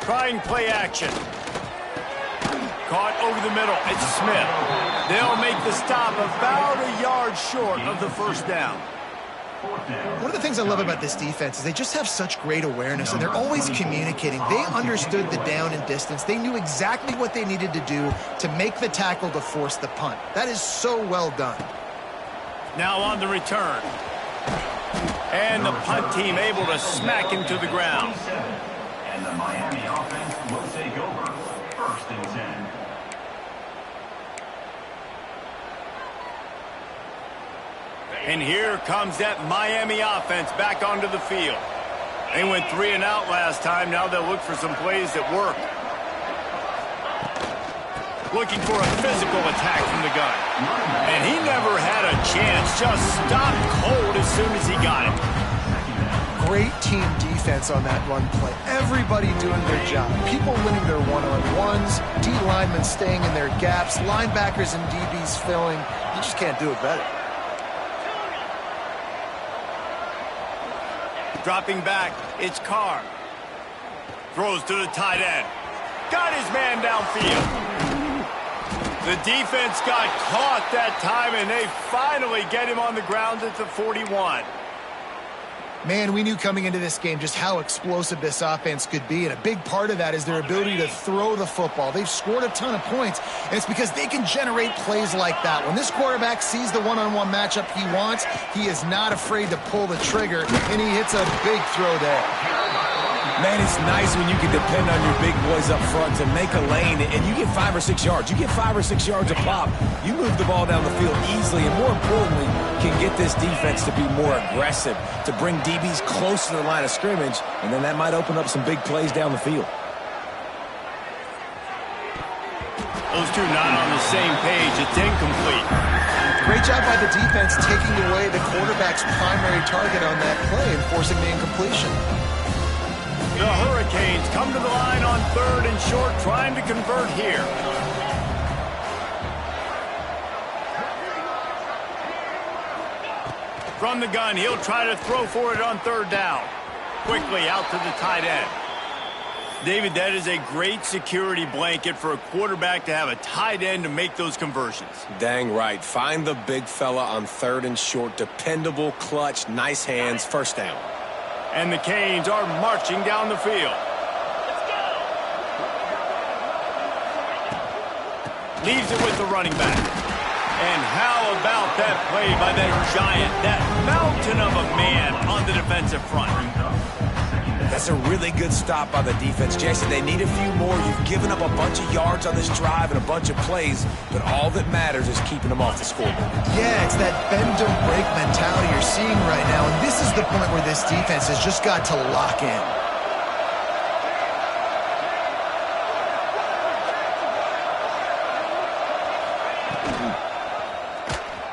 Trying play action. Caught over the middle. It's Smith. They'll make the stop about a yard short of the first down. One of the things I love about this defense is they just have such great awareness, and they're always communicating. They understood the down and distance. They knew exactly what they needed to do to make the tackle to force the punt. That is so well done. Now on the return. And the punt team able to smack him to the ground. And the Miami offense will take over 1st and 10. And here comes that Miami offense back onto the field. They went 3 and out last time. Now they'll look for some plays that work. Looking for a physical attack from the gun. And he never had a chance. Just stopped cold as soon as he got it. Great team defense on that run play. Everybody doing their job. People winning their one-on-ones. D linemen staying in their gaps. Linebackers and DBs filling. You just can't do it better. Dropping back, it's Carr. Throws to the tight end. Got his man downfield. The defense got caught that time, and they finally get him on the ground at the 41. Man, we knew coming into this game just how explosive this offense could be, and a big part of that is their ability to throw the football. They've scored a ton of points, and it's because they can generate plays like that. When this quarterback sees the one-on-one matchup he wants, he is not afraid to pull the trigger, and he hits a big throw there. Man, it's nice when you can depend on your big boys up front to make a lane, and you get 5 or 6 yards. You get 5 or 6 yards a pop. You move the ball down the field easily, and more importantly, can get this defense to be more aggressive, to bring DBs close to the line of scrimmage, and then that might open up some big plays down the field. Those two not on the same page. It's incomplete. Great job by the defense taking away the quarterback's primary target on that play and forcing the incompletion. The Hurricanes come to the line on 3rd and short, trying to convert here. From the gun, he'll try to throw for it on 3rd down. Quickly out to the tight end. David, that is a great security blanket for a quarterback to have a tight end to make those conversions. Dang right. Find the big fella on 3rd and short. Dependable, clutch, nice hands, first down. And the Canes are marching down the field. Leaves it with the running back. And how about that play by that giant, that mountain of a man on the defensive front? That's a really good stop by the defense. Jason, they need a few more. You've given up a bunch of yards on this drive and a bunch of plays, but all that matters is keeping them off the scoreboard. Yeah, it's that bend, don't break mentality you're seeing right now, and this is the point where this defense has just got to lock in.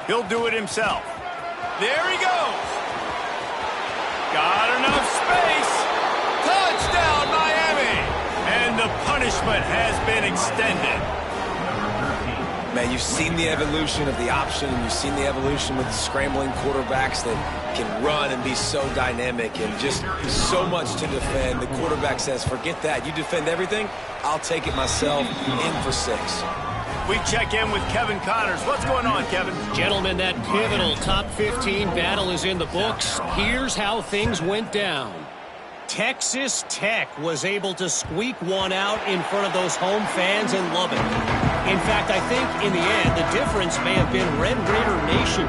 He'll do it himself. There he goes. Got enough space. Touchdown, Miami. And the punishment has been extended. Man, you've seen the evolution of the option, and you've seen the evolution with the scrambling quarterbacks that can run and be so dynamic and just so much to defend. The quarterback says, forget that. You defend everything, I'll take it myself. In for 6. We check in with Kevin Connors. What's going on, Kevin? Gentlemen, that pivotal top 15 battle is in the books. Here's how things went down. Texas Tech was able to squeak one out in front of those home fans in Lubbock. In fact, I think in the end, the difference may have been Red Raider Nation,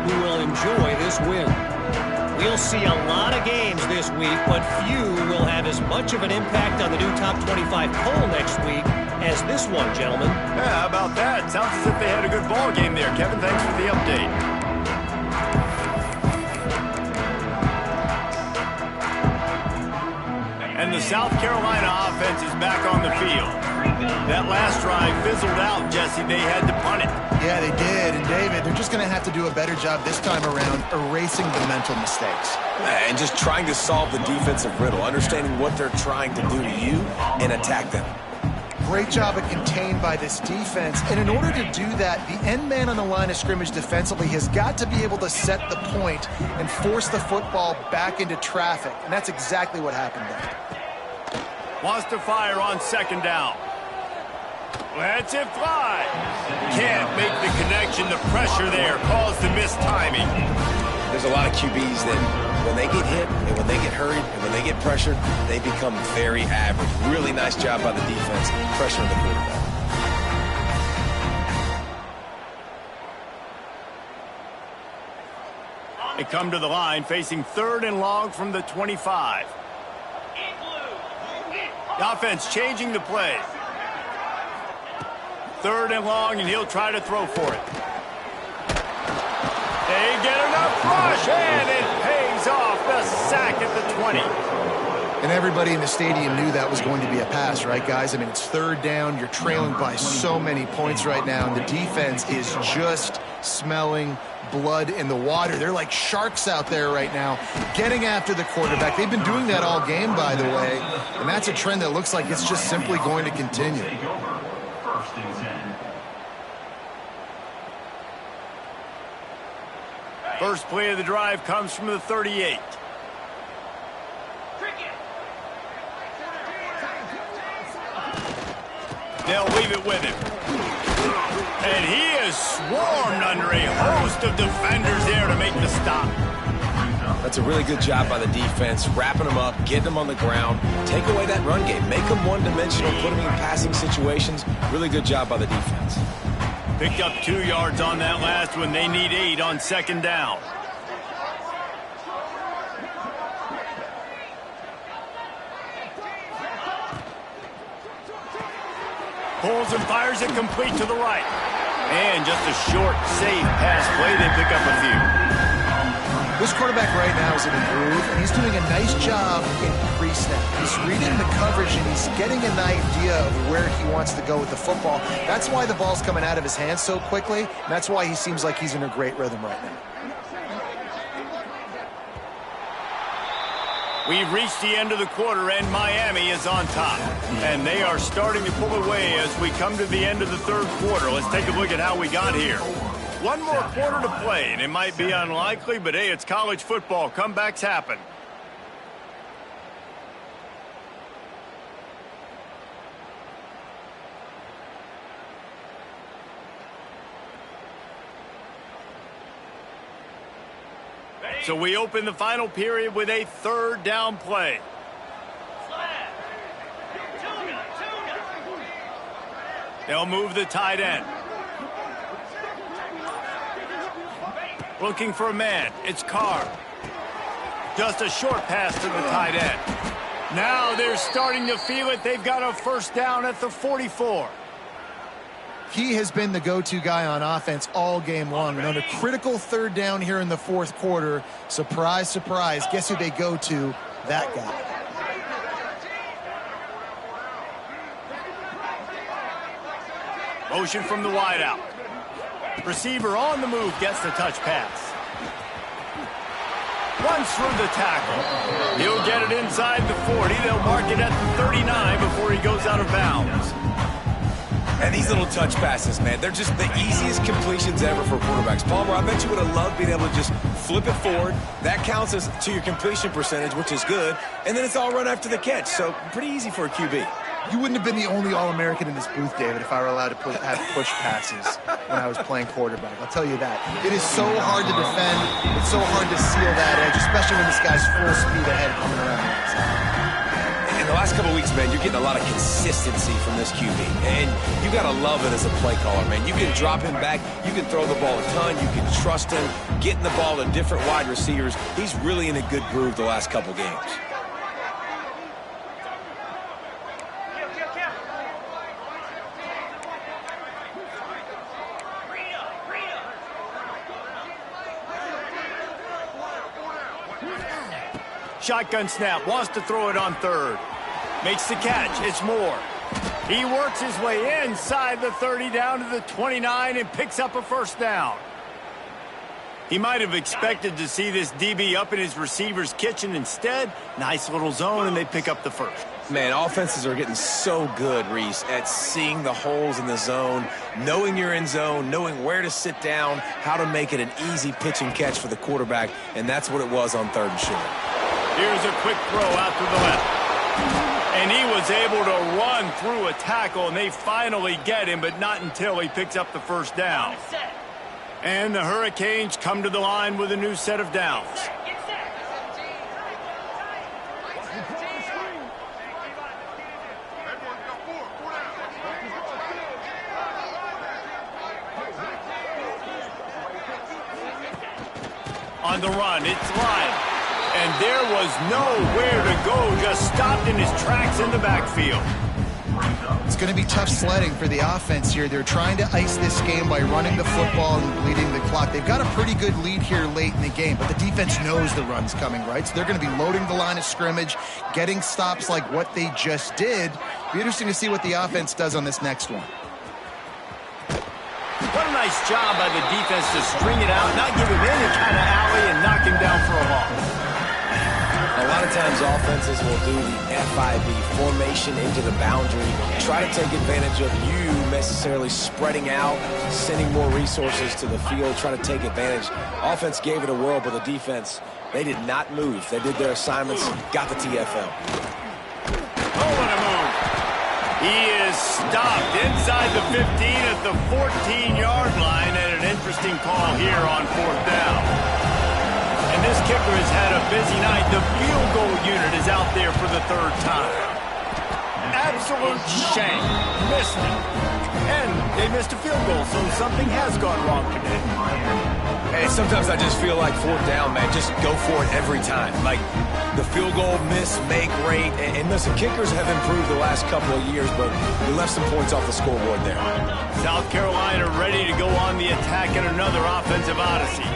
who will enjoy this win. We'll see a lot of games this week, but few will have as much of an impact on the new top 25 poll next week as this one, gentlemen. Yeah, how about that? Sounds as if they had a good ball game there, Kevin. Thanks for the update. And the South Carolina offense is back on the field. That last drive fizzled out, Jesse. They had to punt it. Yeah, they did. And, David, they're just going to have to do a better job this time around erasing the mental mistakes. And just trying to solve the defensive riddle, understanding what they're trying to do to you and attack them. Great job of contained by this defense. And in order to do that, the end man on the line of scrimmage defensively has got to be able to set the point and force the football back into traffic. And that's exactly what happened there. Wants to fire on second down. Lets it fly. Can't make the connection. The pressure there caused the missed timing. There's a lot of QBs that when they get hit and when they get hurried and when they get pressured, they become very average. Really nice job by the defense, pressuring the quarterback. They come to the line facing 3rd and long from the 25. The offense changing the play. 3rd and long, and he'll try to throw for it. They get enough rush, and it pays off. The sack at the 20. And everybody in the stadium knew that was going to be a pass, right, guys? I mean, it's 3rd down. You're trailing by so many points right now, and the defense is just smelling blood in the water. They're like sharks out there right now, getting after the quarterback. They've been doing that all game, by the way, and that's a trend that looks like it's just simply going to continue. First and 10. First play of the drive comes from the 38. They'll leave it with him. And he is swarmed under a host of defenders there to make the stop. That's a really good job by the defense, wrapping them up, getting them on the ground, take away that run game, make them one-dimensional, put them in passing situations. Really good job by the defense. Picked up 2 yards on that last one. They need 8 on second down. Pulls and fires it complete to the right. And just a short, safe pass play. They pick up a few. This quarterback right now is in a groove, and he's doing a nice job in pre-snap. He's reading the coverage, and he's getting an idea of where he wants to go with the football. That's why the ball's coming out of his hands so quickly, and that's why he seems like he's in a great rhythm right now. We've reached the end of the quarter, and Miami is on top. And they are starting to pull away as we come to the end of the 3rd quarter. Let's take a look at how we got here. One more quarter to play, and it might be unlikely, but hey, it's college football. Comebacks happen. So we open the final period with a 3rd down play. They'll move the tight end. Looking for a man. It's Carr. Just a short pass to the tight end. Now they're starting to feel it. They've got a 1st down at the 44. He has been the go-to guy on offense all game long. And on a critical 3rd down here in the 4th quarter, surprise, surprise, guess who they go to? That guy. Motion from the wideout. Receiver on the move gets the touch pass. Runs through the tackle. He'll get it inside the 40. They'll mark it at the 39 before he goes out of bounds. And these little touch passes, man, they're just the easiest completions ever for quarterbacks. Palmer, I bet you would have loved being able to just flip it forward. That counts as to your completion percentage, which is good. And then it's all run after the catch. So pretty easy for a QB. You wouldn't have been the only All-American in this booth, David, if I were allowed to have push passes when I was playing quarterback. I'll tell you that. It is so hard to defend. It's so hard to seal that edge, especially when this guy's full speed ahead coming around the outside. In the last couple of weeks, man, you're getting a lot of consistency from this QB. And you got to love it as a play caller, man. You can drop him back. You can throw the ball a ton. You can trust him, getting the ball to different wide receivers. He's really in a good groove the last couple games. Shotgun snap, wants to throw it on third. Makes the catch, it's Moore. He works his way inside the 30 down to the 29 and picks up a first down. He might have expected to see this DB up in his receiver's kitchen. Instead, nice little zone, and they pick up the first. Man, offenses are getting so good, Reese, at seeing the holes in the zone, knowing you're in zone, knowing where to sit down, how to make it an easy pitch and catch for the quarterback, and that's what it was on third and short. Here's a quick throw out to the left. And he was able to run through a tackle, and they finally get him, but not until he picks up the first down. And the Hurricanes come to the line with a new set of downs. On the run, it's Lyle. And there was nowhere to go, just stopped in his tracks in the backfield. It's going to be tough sledding for the offense here. They're trying to ice this game by running the football and bleeding the clock. They've got a pretty good lead here late in the game, but the defense knows the run's coming, right? So they're going to be loading the line of scrimmage, getting stops like what they just did. Be interesting to see what the offense does on this next one. What a nice job by the defense to string it out, not give him any kind of alley, and knock him down for a loss. A lot of times offenses will do the FIB, formation into the boundary, try to take advantage of you necessarily spreading out, sending more resources to the field, try to take advantage. Offense gave it a whirl, but the defense, they did not move. They did their assignments, got the TFL. Oh, what a move. He is stopped inside the 15 at the 14-yard line, and an interesting call here on fourth down. And this kicker has had a busy night. The field goal unit is out there for the third time. Absolute shame. Missed it. And they missed a field goal, so something has gone wrong today. Hey, sometimes I just feel like fourth down, man, just go for it every time. Like the field goal miss, make rate. And listen, kickers have improved the last couple of years, but we left some points off the scoreboard there. South Carolina ready to go on the attack in another offensive odyssey.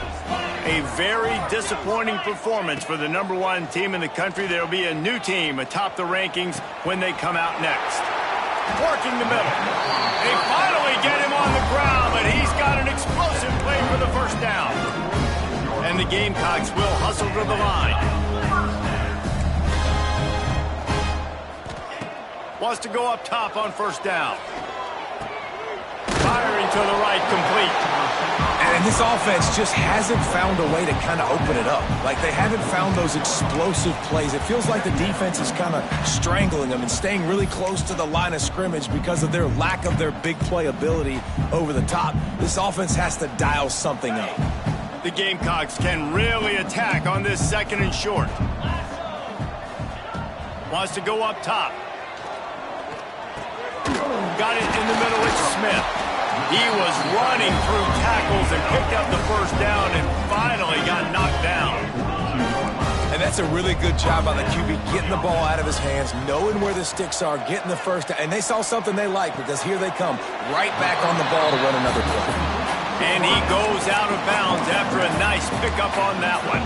A very disappointing performance for the #1 team in the country. There will be a new team atop the rankings when they come out next. Working the middle. They finally get him on the ground, but he's got an explosive play for the first down. And the Gamecocks will hustle to the line. Wants to go up top on first down. Firing to the right, complete. And this offense just hasn't found a way to kind of open it up. Like they haven't found those explosive plays. It feels like the defense is kind of strangling them and staying really close to the line of scrimmage because of their lack of their big play ability over the top. This offense has to dial something up. The Gamecocks can really attack on this second and short. Wants to go up top. Got it in the middle, it's Smith. He was running through tackles and picked up the first down and finally got knocked down. And that's a really good job by the QB, getting the ball out of his hands, knowing where the sticks are, getting the first down. And they saw something they like because here they come, right back on the ball to run another play. And he goes out of bounds after a nice pickup on that one.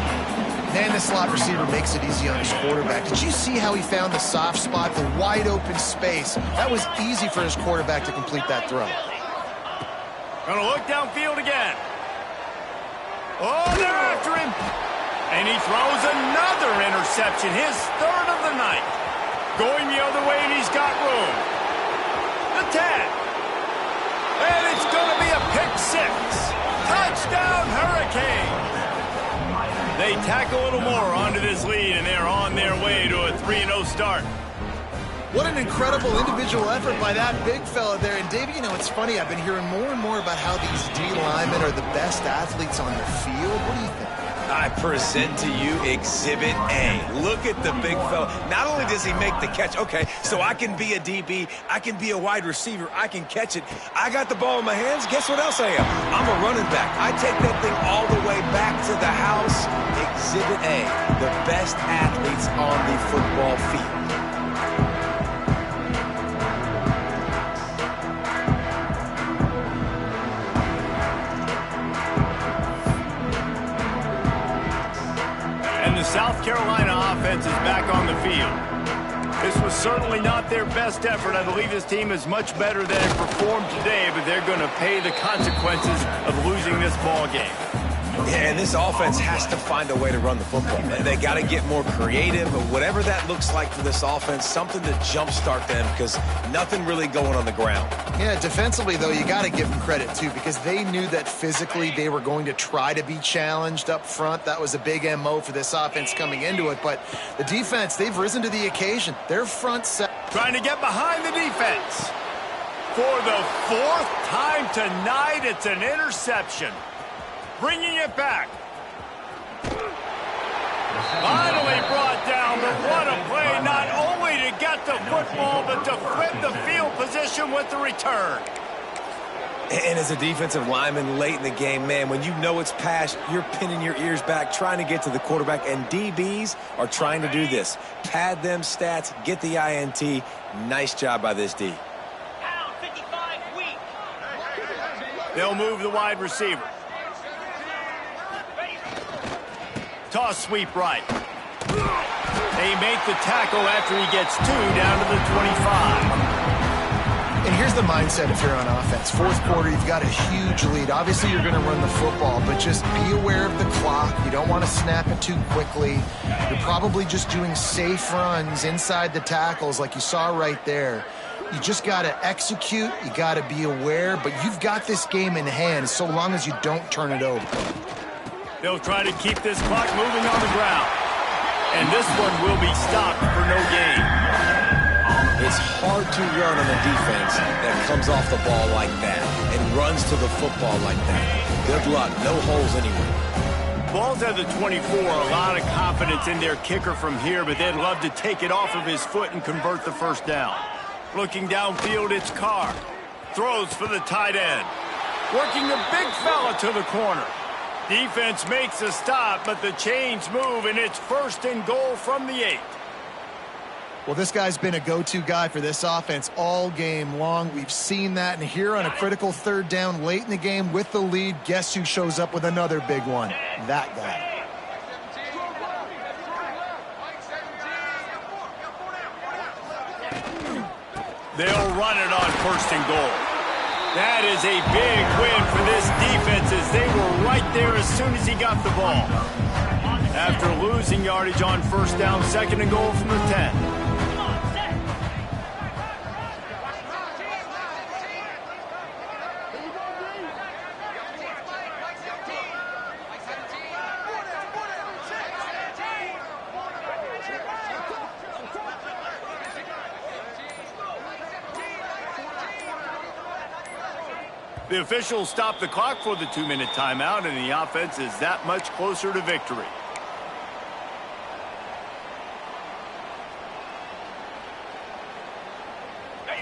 And the slot receiver makes it easy on his quarterback. Did you see how he found the soft spot, the wide open space? That was easy for his quarterback to complete that throw. Gonna look downfield again. Oh, they're after him. And he throws another interception, his third of the night. Going the other way, and he's got room. The 10. And it's going to be a pick 6. Touchdown, Hurricanes. They tack a little more onto this lead, and they're on their way to a 3-0 start. What an incredible individual effort by that big fella there. And, Dave, you know, it's funny. I've been hearing more and more about how these D linemen are the best athletes on the field. What do you think? I present to you Exhibit A. Look at the big fella. Not only does he make the catch, okay, so I can be a DB, I can be a wide receiver, I can catch it. I got the ball in my hands. Guess what else I am? I'm a running back. I take that thing all the way back to the house. Exhibit A, the best athletes on the football field. The South Carolina offense is back on the field. This was certainly not their best effort. I believe this team is much better than it performed today, but they're going to pay the consequences of losing this ball game. Yeah, and this offense has to find a way to run the football. They got to get more creative, but whatever that looks like for this offense, something to jumpstart them because nothing really going on the ground. Yeah, defensively, though, you got to give them credit, too, because they knew that physically they were going to try to be challenged up front. That was a big MO for this offense coming into it, but the defense, they've risen to the occasion. Their front set. Trying to get behind the defense. For the 4th time tonight, it's an interception. Bringing it back. Finally brought down, but what a play, not only to get the football, but to flip the field position with the return. And as a defensive lineman late in the game, man, when you know it's past, you're pinning your ears back, trying to get to the quarterback, and DBs are trying to do this. Pad them stats, get the INT. Nice job by this D. They'll move the wide receiver. Toss sweep right. They make the tackle after he gets 2 down to the 25. And here's the mindset if you're on offense. 4th quarter, you've got a huge lead. Obviously, you're going to run the football, but just be aware of the clock. You don't want to snap it too quickly. You're probably just doing safe runs inside the tackles like you saw right there. You just got to execute. You got to be aware, but you've got this game in hand so long as you don't turn it over. They'll try to keep this clock moving on the ground. And this one will be stopped for no gain. It's hard to run on a defense that comes off the ball like that and runs to the football like that. Good luck. No holes anywhere. Ball's at the 24. A lot of confidence in their kicker from here, but they'd love to take it off of his foot and convert the first down. Looking downfield, it's Carr. Throws for the tight end. Working the big fella to the corner. Defense makes a stop, but the chains move, and it's 1st and goal from the 8. Well, this guy's been a go-to guy for this offense all game long. We've seen that, and here on a critical 3rd down late in the game with the lead, guess who shows up with another big one? That guy. They'll run it on 1st and goal. That is a big win for this defense as they were right there as soon as he got the ball. After losing yardage on 1st down, 2nd and goal from the 10. The officials stop the clock for the 2-minute timeout, and the offense is that much closer to victory.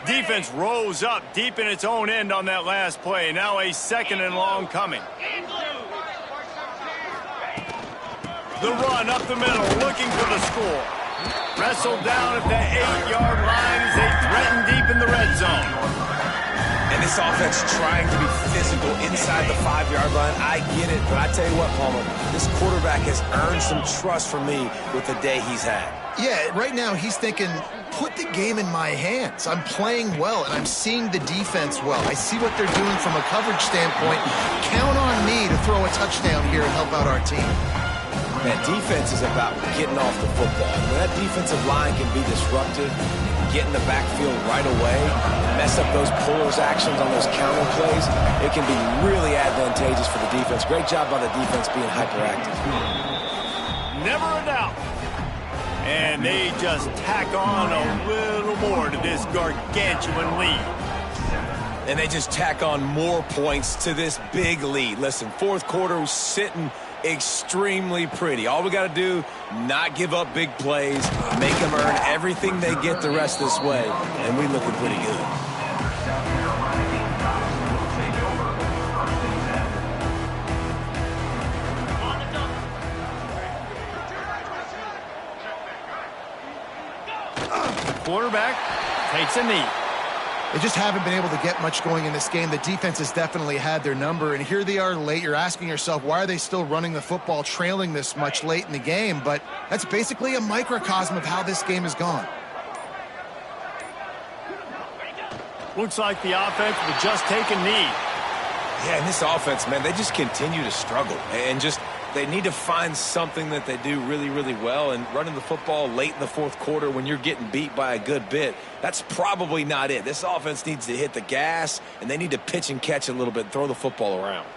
Defense rose up deep in its own end on that last play. Now a 2nd and long coming. The run up the middle, looking for the score. Wrestled down at the 8-yard line as they threaten deep in the red zone. And this offense trying to be physical inside the 5-yard line. I get it, but I tell you what, Palmer, this quarterback has earned some trust from me with the day he's had. Yeah, right now he's thinking, put the game in my hands. I'm playing well, and I'm seeing the defense well. I see what they're doing from a coverage standpoint. Count on me to throw a touchdown here and help out our team. Man, defense is about getting off the football. When that defensive line can be disruptive, get in the backfield right away, mess up those pullers actions on those counter plays, it can be really advantageous for the defense. Great job by the defense being hyperactive. Never a doubt. And they just tack on a little more to this gargantuan lead. And they just tack on more points to this big lead. Listen, fourth quarter was sitting extremely pretty. All we got to do, not give up big plays, make them earn everything they get the rest this way, and we looking pretty good. Quarterback takes a knee. They just haven't been able to get much going in this game. The defense has definitely had their number, and here they are late. You're asking yourself, why are they still running the football, trailing this much late in the game? But that's basically a microcosm of how this game has gone. Looks like the offense will just take a knee. Yeah, and this offense, man, they just continue to struggle. And just, they need to find something that they do really, really well. And running the football late in the fourth quarter when you're getting beat by a good bit, that's probably not it. This offense needs to hit the gas, and they need to pitch and catch a little bit and throw the football around.